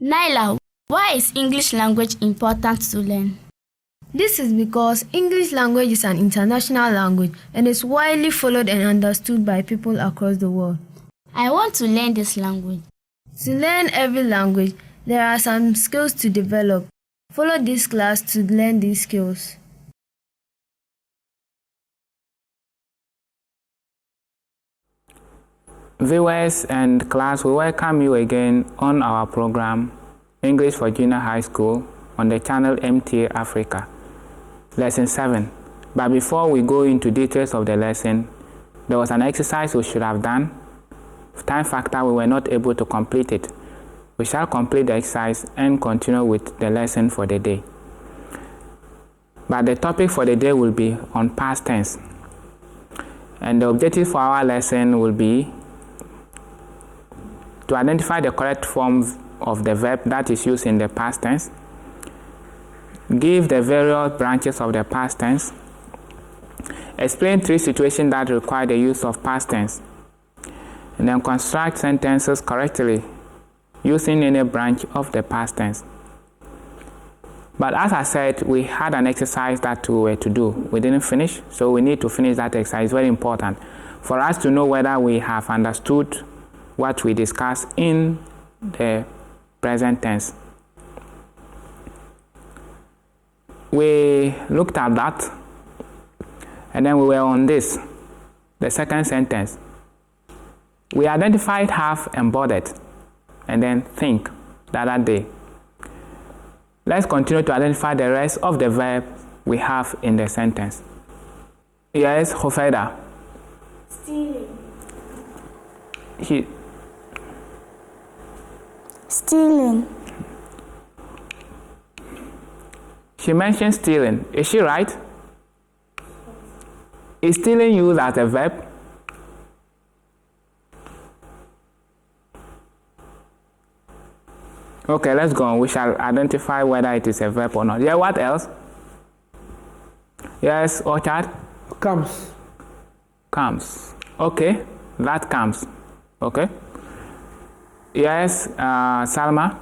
Naila, why is English language important to learn? This is because English language is an international language and is widely followed and understood by people across the world. I want to learn this language. To learn every language, there are some skills to develop. Follow this class to learn these skills. Viewers and class, we welcome you again on our program, English for Junior High School, on the channel MTA Africa, Lesson 7. But before we go into details of the lesson, there was an exercise we should have done. Time factor, we were not able to complete it. We shall complete the exercise and continue with the lesson for the day. But the topic for the day will be on past tense. And the objective for our lesson will be to identify the correct form of the verb that is used in the past tense, give the various branches of the past tense, explain 3 situations that require the use of past tense, and then construct sentences correctly using any branch of the past tense. But as I said, we had an exercise that we were to do. We didn't finish, so we need to finish that exercise. It's very important for us to know whether we have understood what we discussed in the present tense. We looked at that, and then we were on this, the second sentence. We identified have and bothered, and then think the other day. Let's continue to identify the rest of the verb we have in the sentence. Yes, Hofeda. Stealing. Stealing. She mentioned stealing. Is she right? Is stealing used as a verb? Okay, let's go on. We shall identify whether it is a verb or not. Yeah, what else? Yes, Orchard? Comes. Comes. Okay, that comes. Okay. Yes, Salma?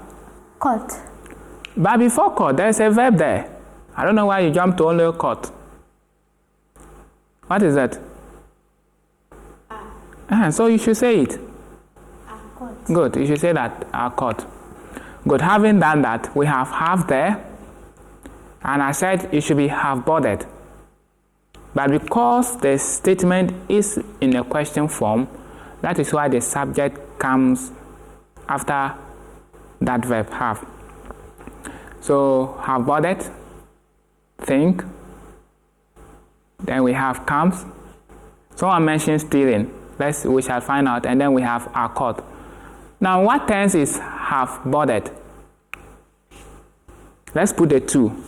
Caught. But before caught, there's a verb there. I don't know why you jumped to only caught. What is that? So you should say it. Caught. Good, you should say that, caught. Good, having done that, we have there. And I said it should be have bothered. But because the statement is in a question form, that is why the subject comes after that verb have. So have bothered, think, then we have comes. Someone mentioned stealing. We shall find out, and then we have are caught. Now what tense is have bothered? Let's put the 2.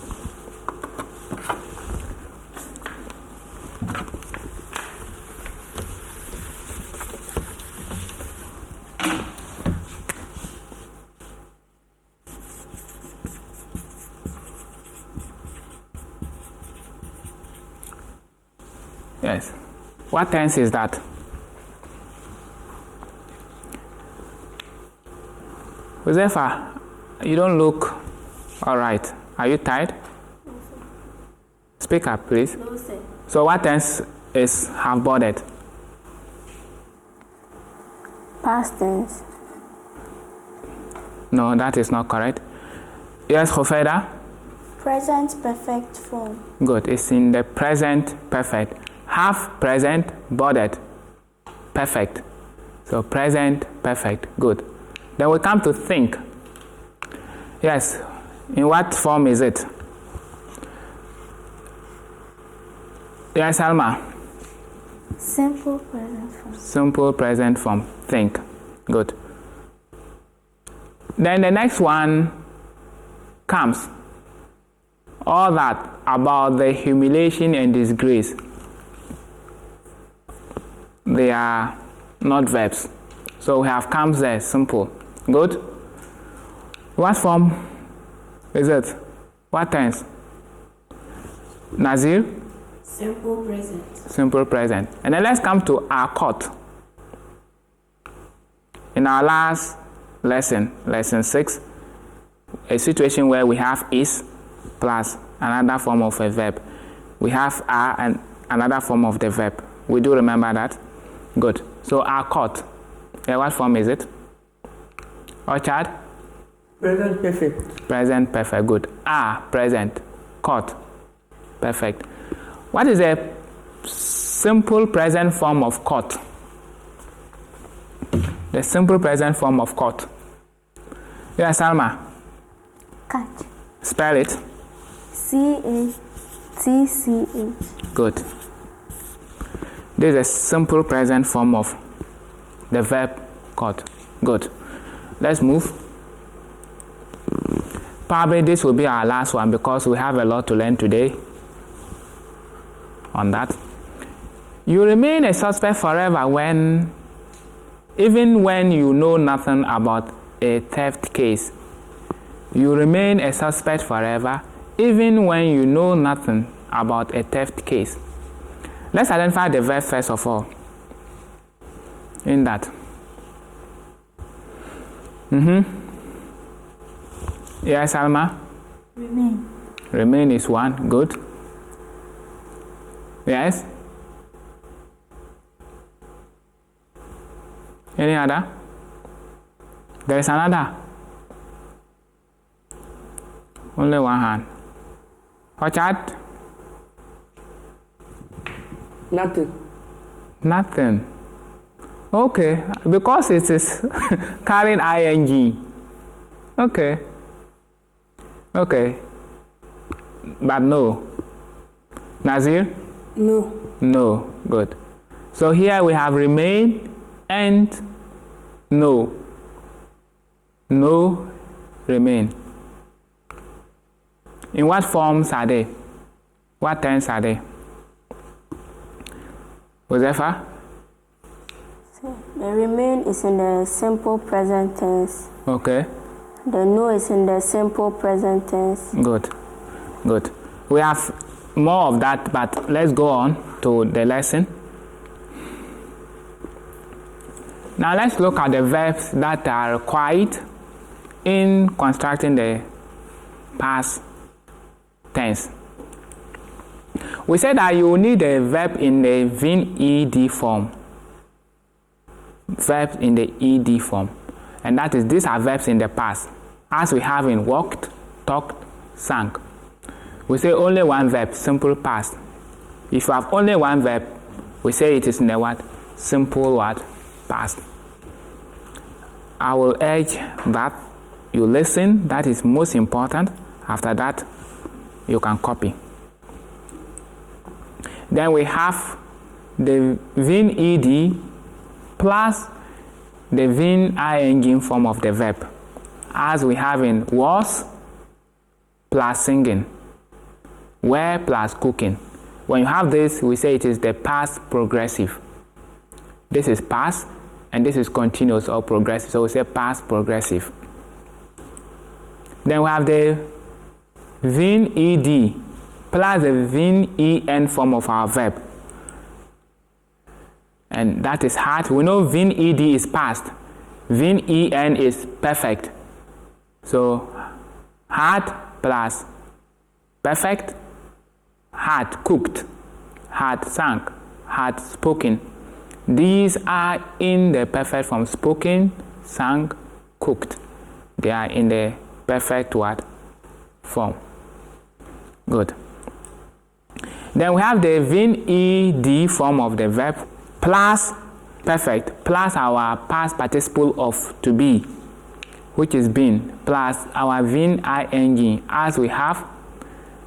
Yes. What tense is that? Josefa, you don't look all right. Are you tired? No, sir. Speak up, please. No, sir. So what tense is have bothered? Past tense. No, that is not correct. Yes, Hofeda? Present perfect form. Good. It's in the present perfect. Have present, bothered, perfect. So present perfect. Good. Then we come to think. Yes. In what form is it? Yes, Alma. Simple present form. Simple present form. Think. Good. Then the next one comes. All that about the humiliation and disgrace. They are not verbs. So we have comes there, simple. Good. What form is it? What tense? Nazir? Simple present. Simple present. And then let's come to are caught. In our last lesson, lesson 6, a situation where we have is plus another form of a verb. We have are and another form of the verb. We do remember that? Good. So are caught. What form is it? Orchard? Present perfect. Present perfect. Good. Are present. Caught. Perfect. What is a simple present form of caught? The simple present form of caught. Yes, Salma. Catch. Spell it. C-A-T-C-H. Good. This is a simple present form of the verb caught. Good. Let's move. Probably this will be our last one because we have a lot to learn today on that. You remain a suspect forever even when you know nothing about a theft case. You remain a suspect forever even when you know nothing about a theft case. Let's identify the verb first of all. In that. Yes, Alma? Remain. Remain is one. Good. Yes? Any other? There is another. Only one hand. Orchard? Nothing. Nothing. Okay, because it is carrying ing. Okay. Okay. But no. Nazir? No. No. Good. So here we have remain and no. No, remain. In what forms are they? What tense are they? Josefa? The remain is in the simple present tense. Okay. The no is in the simple present tense. Good. Good. We have more of that, but let's go on to the lesson. Now let's look at the verbs that are required in constructing the past tense. We said that you need a verb in the VIN ED form. Verbs in the ED form. And that is, these are verbs in the past. As we have in walked, talked, sang. We say only one verb, simple past. If you have only one verb, we say it is in the what? Simple what? Past. I will urge that you listen. That is most important. After that, you can copy. Then we have the VIN ED plus the VIN ing form of the verb, as we have in was plus singing, were plus cooking. When you have this, we say it is the past progressive. This is past and this is continuous or progressive, so we say past progressive. Then we have the VIN ED plus the VIN EN form of our verb, and that is had. We know VIN ED is past, VIN EN is perfect. So had plus perfect, had cooked, had sung, had spoken. These are in the perfect form: spoken, sung, cooked. They are in the perfect what? Form. Good. Then we have the VIN ED form of the verb plus perfect plus our past participle of to be, which is been, plus our VIN ing, as we have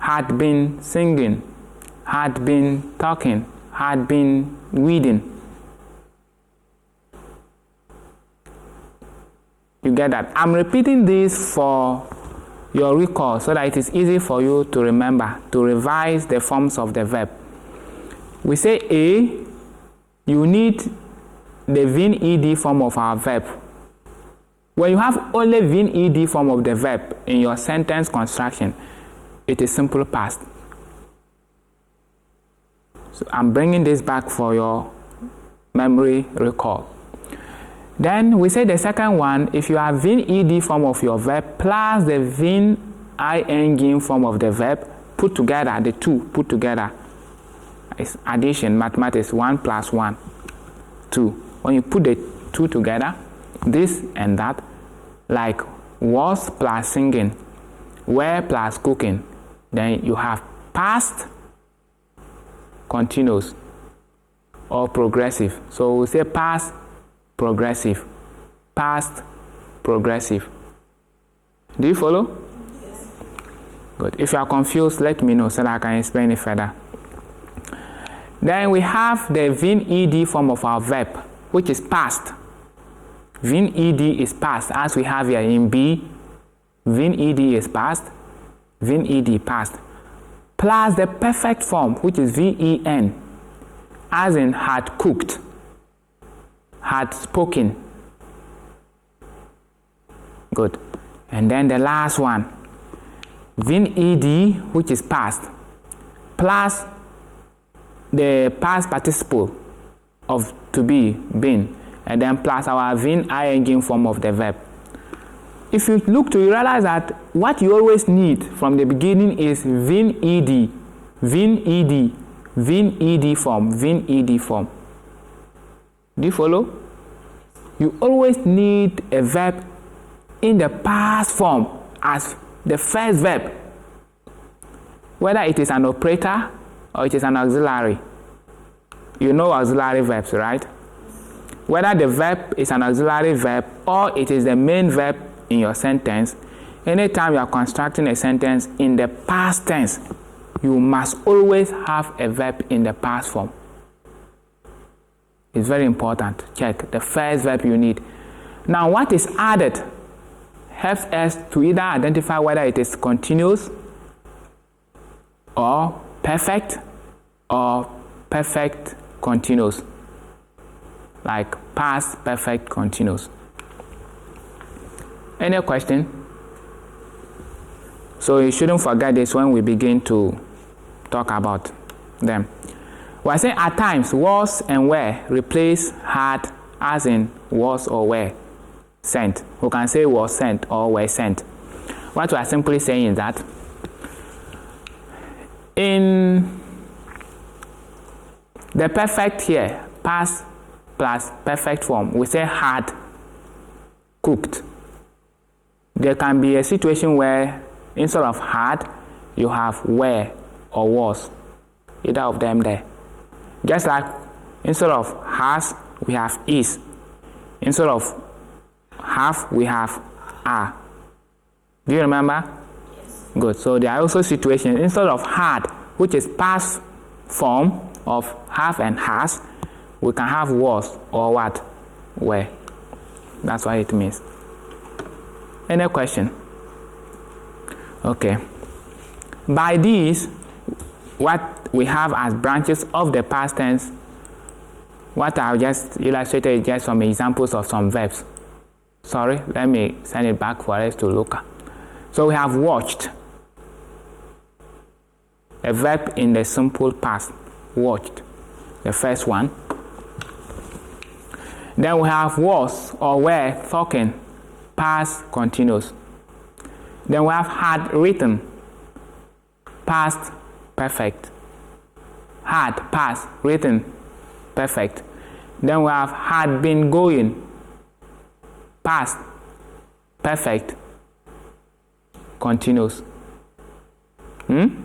had been singing, had been talking, had been reading. You get that? I'm repeating this for your recall so that it is easy for you to remember, to revise the forms of the verb. We say A, you need the VIN ED form of our verb. When you have only VIN ED form of the verb in your sentence construction, it is simple past. So I'm bringing this back for your memory recall. Then we say the second one, if you have VIN ED form of your verb plus the VIN ing form of the verb, put together, the two put together. It's addition, mathematics, 1 plus 1, 2. When you put the two together, this and that, like was plus singing, were plus cooking, then you have past continuous or progressive. So we say past progressive, past progressive. Do you follow? Yes. Good. If you are confused, let me know so that I can explain it further. Then we have the VIN ED form of our verb, which is past. VIN ED is past, as we have here in B. VIN ED is past, VIN ED past, plus the perfect form, which is VEN, as in had cooked, had spoken. Good. And then the last one, VIN ED, which is past, plus the past participle of to be, been, and then plus our VIN ing form of the verb. If you look to, you realize that what you always need from the beginning is VIN ED, VIN ED, VIN ED form, VIN ED form. Do you follow? You always need a verb in the past form as the first verb, whether it is an operator or it is an auxiliary. You know auxiliary verbs, right? Whether the verb is an auxiliary verb or it is the main verb in your sentence, anytime you are constructing a sentence in the past tense, you must always have a verb in the past form. It's very important. Check the first verb you need. Now, what is added helps us to either identify whether it is continuous or perfect continuous, like past perfect continuous. Any question? So you shouldn't forget this when we begin to talk about them. We're saying at times was and were replace had, as in was or were sent. We can say was sent or were sent. What we are simply saying is that in the perfect here, past plus perfect form, we say had cooked. There can be a situation where instead of had, you have were or was, either of them there. Just like instead of has, we have is. Instead of have, we have are. Do you remember? Yes. Good. So there are also situations instead of had, which is past form of have and has, we can have was or what? Were. That's what it means. Any question? Okay. By these, what we have as branches of the past tense, what I've just illustrated is just some examples of some verbs. Sorry, let me send it back for us to look at. So we have watched, a verb in the simple past, watched, the first one. Then we have was or were talking, past continuous. Then we have had written, past perfect. Had, past, written, perfect. Then we have had been going, past, perfect, continuous. Do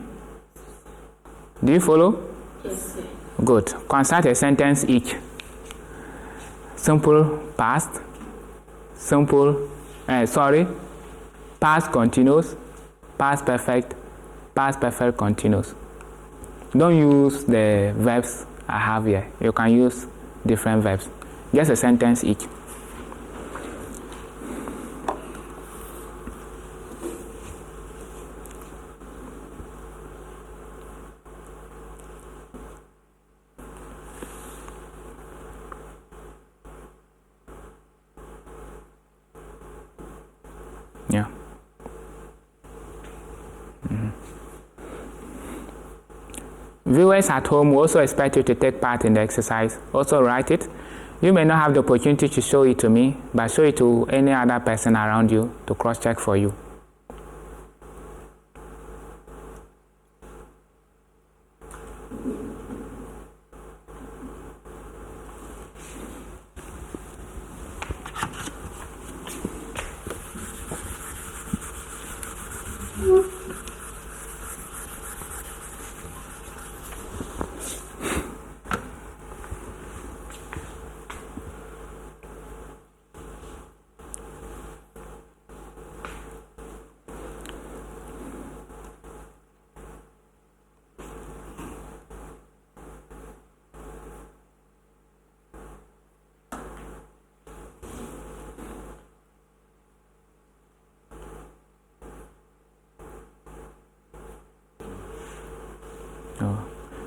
you follow? Yes, sir. Good. Construct a sentence each. Simple past, past continuous, past perfect continuous. Don't use the verbs I have here. You can use different verbs. Just a sentence each. Yeah. Viewers at home, we also expect you to take part in the exercise. Also write it. You may not have the opportunity to show it to me, but show it to any other person around you to cross-check for you.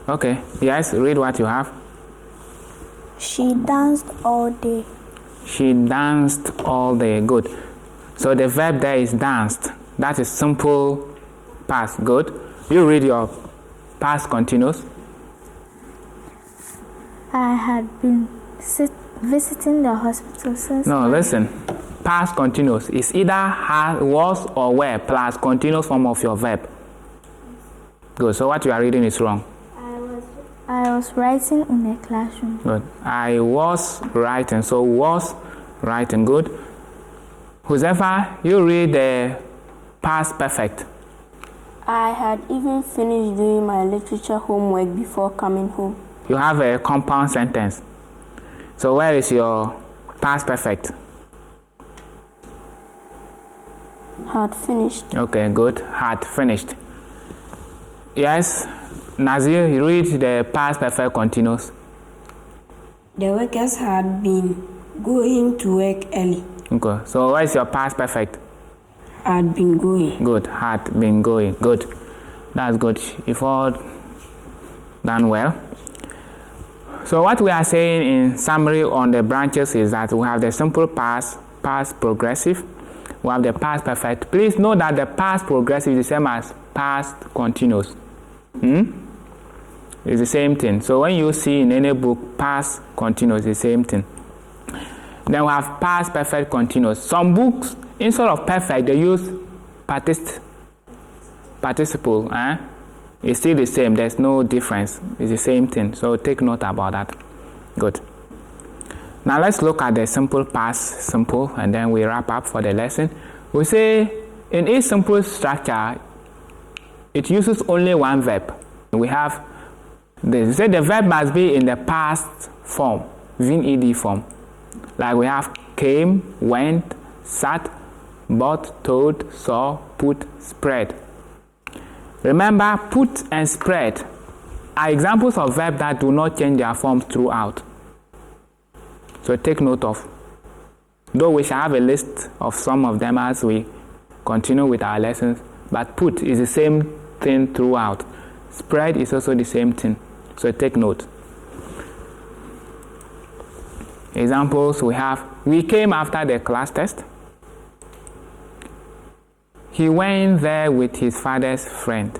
Okay, yes, read what you have. She danced all day. She danced all day. Good. So the verb there is danced. That is simple past. Good. You read your past continuous. I had been visiting the hospital since... No, listen. Past continuous is either has, was, or were plus continuous form of your verb. Good. So what you are reading is wrong. I was writing in a classroom. Good. I was writing. So was writing. Good. Josefa, you read the past perfect. I had even finished doing my literature homework before coming home. You have a compound sentence. So where is your past perfect? Had finished. Okay, good. Had finished. Yes, Nazir, you read the past perfect continuous. The workers had been going to work early. Okay, so where is your past perfect? Had been going. Good. Had been going. Good. That's good. You've all done well. So what we are saying in summary on the branches is that we have the simple past, past progressive. We have the past perfect. Please note that the past progressive is the same as past continuous. It's the same thing. So when you see in any book past continuous, it's the same thing. Then we have past perfect continuous. Some books, instead of perfect, they use participle. It's still the same. There's no difference. It's the same thing. So take note about that. Good. Now let's look at the simple past simple, and then we wrap up for the lesson. We say in each simple structure, it uses only one verb. We have this. Say the verb must be in the past form, VNED form. Like we have came, went, sat, bought, told, saw, put, spread. Remember, put and spread are examples of verbs that do not change their forms throughout. So take note of. Though we shall have a list of some of them as we continue with our lessons, but put is the same thing throughout. Spread is also the same thing. So take note. Examples we have, we came after the class test. He went there with his father's friend.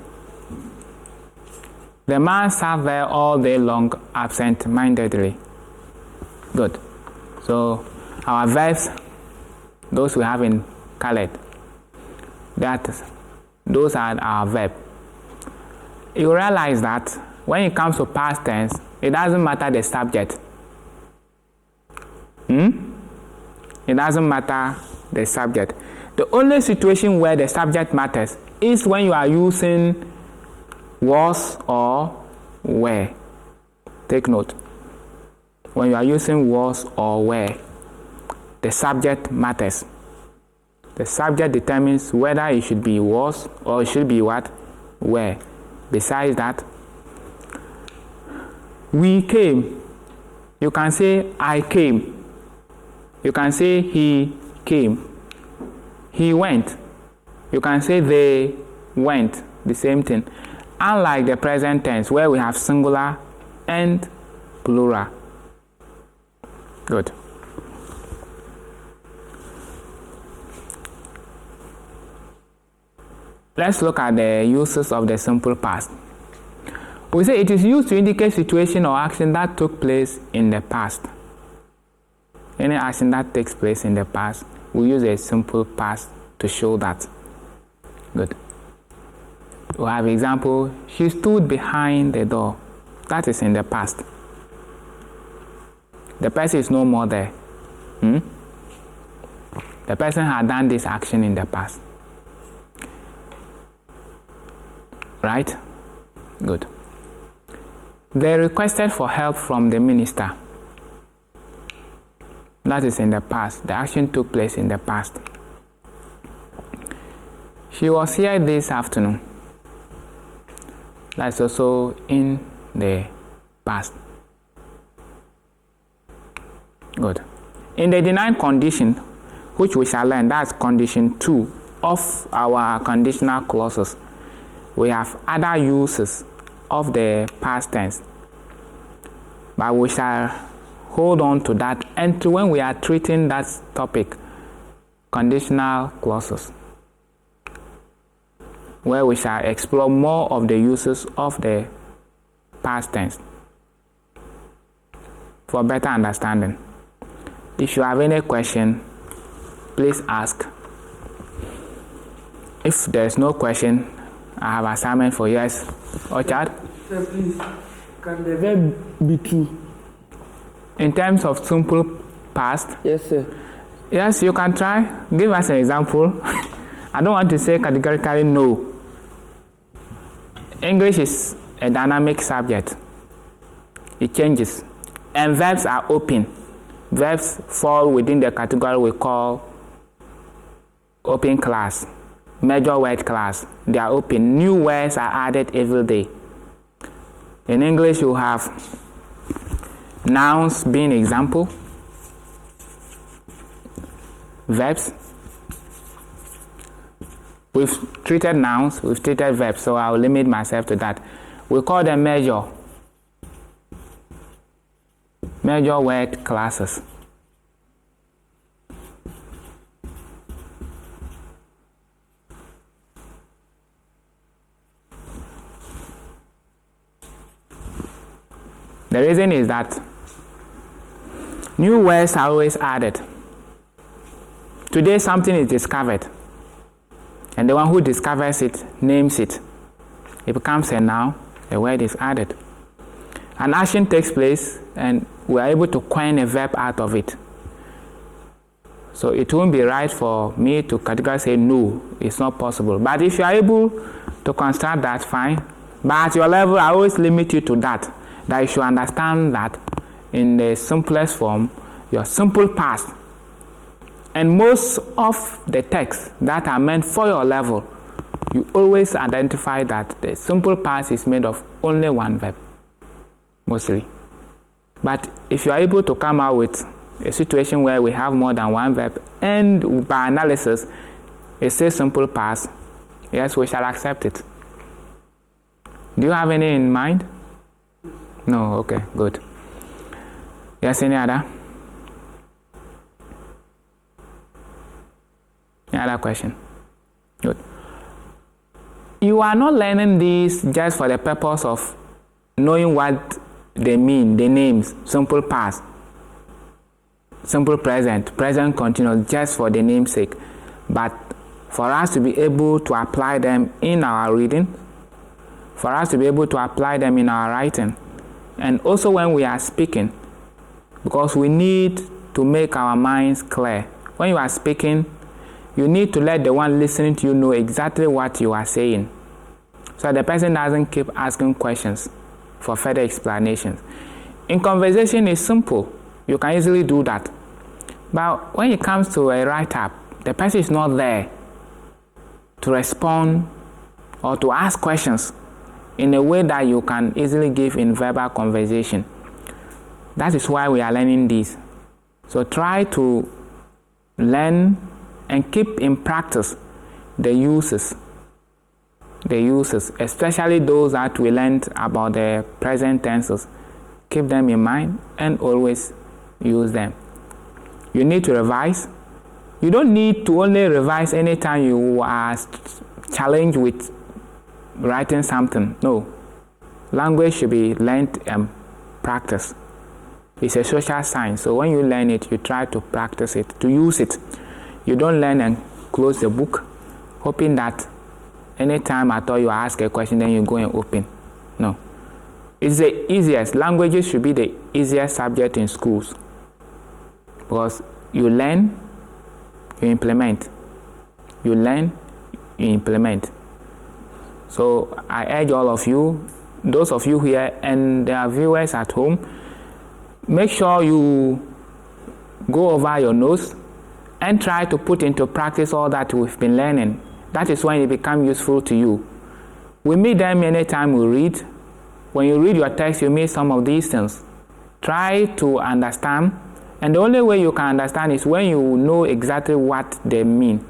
The man sat there all day long, absent-mindedly. Good. So our verbs, those we have in colored, those are our verbs. You realize that when it comes to past tense, it doesn't matter the subject. It doesn't matter the subject. The only situation where the subject matters is when you are using was or were. Take note. When you are using was or were, the subject matters. The subject determines whether it should be was or it should be what? Were. Besides that, we came. You can say I came. You can say he came. He went. You can say they went. The same thing. Unlike the present tense where we have singular and plural. Good. Let's look at the uses of the simple past. We say it is used to indicate situation or action that took place in the past. any action that takes place in the past, we use a simple past to show that. Good. We have example, she stood behind the door. That is in the past. The person is no more there. The person had done this action in the past. Right? Good. They requested for help from the minister. That is in the past. The action took place in the past. She was here this afternoon. That's also in the past. Good. In the denied condition, which we shall learn, that's condition 2 of our conditional clauses, we have other uses of the past tense. But we shall hold on to that until when we are treating that topic, conditional clauses, where we shall explore more of the uses of the past tense for better understanding. If you have any question, please ask. If there is no question, I have assignment for yes. Ochad? Sir, please, can the verb be true? In terms of simple past? Yes, sir. Yes, you can try. Give us an example. I don't want to say categorically no. English is a dynamic subject. It changes. And verbs are open. Verbs fall within the category we call open class, major word class. They are open. New words are added every day. In English, you have nouns being example, verbs. We've treated nouns, we've treated verbs, so I'll limit myself to that. We call them major word classes. The reason is that new words are always added. Today something is discovered, and the one who discovers it names it. It becomes a noun, a word is added. An action takes place, and we are able to coin a verb out of it. So it won't be right for me to categorically say no, it's not possible. But if you are able to construct that, fine. But at your level, I always limit you to that you should understand that in the simplest form, your simple past. And most of the texts that are meant for your level, you always identify that the simple past is made of only one verb, mostly. But if you are able to come out with a situation where we have more than one verb, and by analysis, it says simple past, yes, we shall accept it. Do you have any in mind? No? Okay, good. Yes, any other? Any other question? Good. You are not learning these just for the purpose of knowing what they mean, the names, simple past, simple present, present continuous, just for the namesake, but for us to be able to apply them in our reading, for us to be able to apply them in our writing, and also when we are speaking, because we need to make our minds clear. When you are speaking, you need to let the one listening to you know exactly what you are saying, so the person doesn't keep asking questions for further explanations. In conversation, it's simple. You can easily do that. But when it comes to a write-up, the person is not there to respond or to ask questions in a way that you can easily give in verbal conversation. That is why we are learning this. So try to learn and keep in practice the uses, especially those that we learned about the present tenses. Keep them in mind and always use them. You need to revise. You don't need to only revise anytime you are challenged with writing something. No. Language should be learned and practiced. It's a social science. So when you learn it, you try to practice it, to use it. You don't learn and close the book, hoping that anytime at all you ask a question, then you go and open. No. It's the easiest. Languages should be the easiest subject in schools. Because you learn, you implement. You learn, you implement. So I urge all of you, those of you here and their viewers at home, make sure you go over your notes and try to put into practice all that we've been learning. That is when it becomes useful to you. We meet them anytime we read. When you read your text, you meet some of these things. Try to understand, and the only way you can understand is when you know exactly what they mean.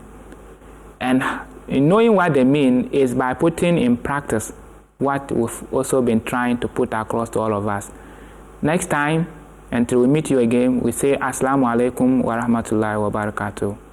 And in knowing what they mean is by putting in practice what we've also been trying to put across to all of us. Next time, until we meet you again, we say Assalamu alaikum wa rahmatullahi wa barakatuh.